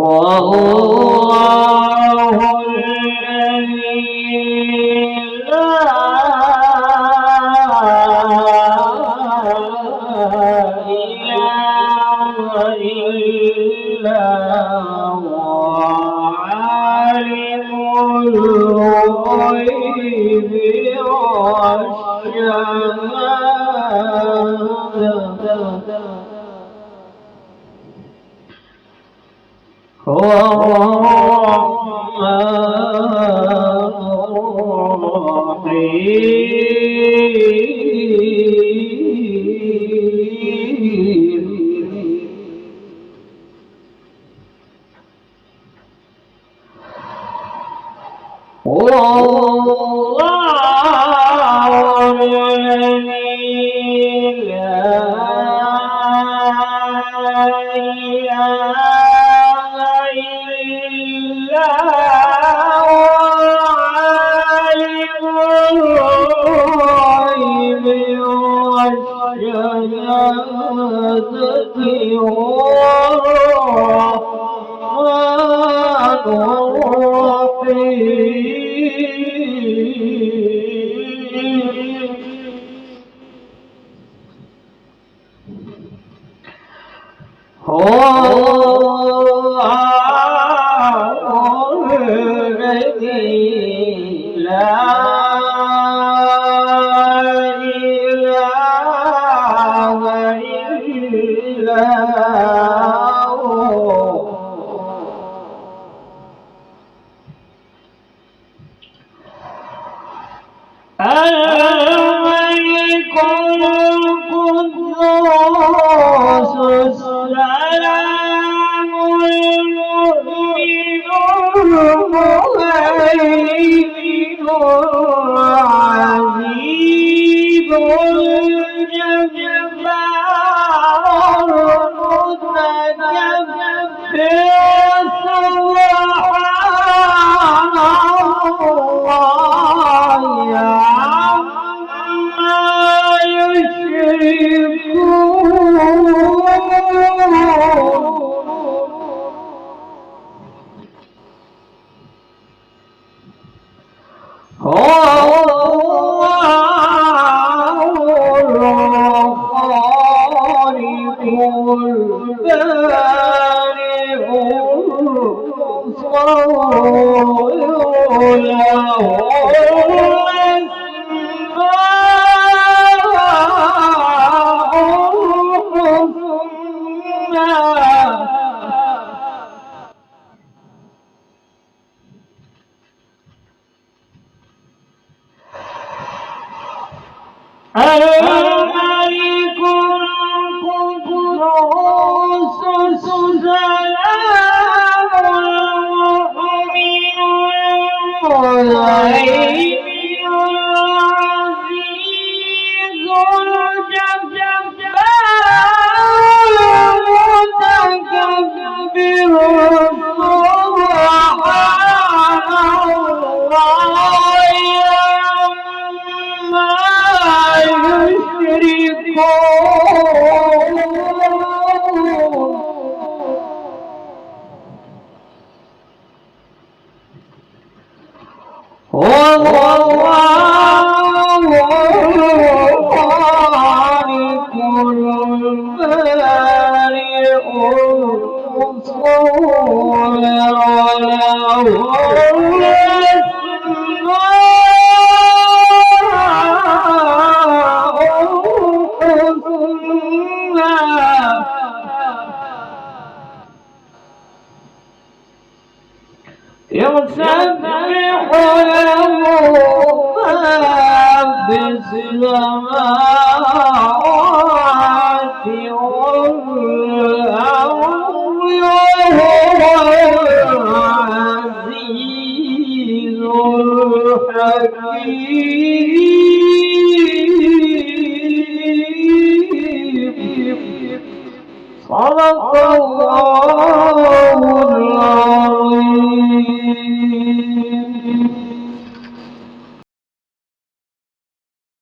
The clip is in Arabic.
الله الذي لا إله إلا هو عالم الغيب والشهادة هو الرحمن الرحيم والله الذي لا إله إلا هو عالم الغيب والشهادة هو الرحمن الرحيم هو الذي لا إله إلا هو الملك القدوس السلام المؤمن المهيمن العزيز الجبار المتكبر سبحان الله عما يشركون الملك القدوس السلام المؤمن المهيمن العزيز الجبار المتكبر سبحان الله عما يشركون والله الخالق البارئ المصور له يسبح له ما في السماوات والأرض وهو العزيز الحكيم صدق الله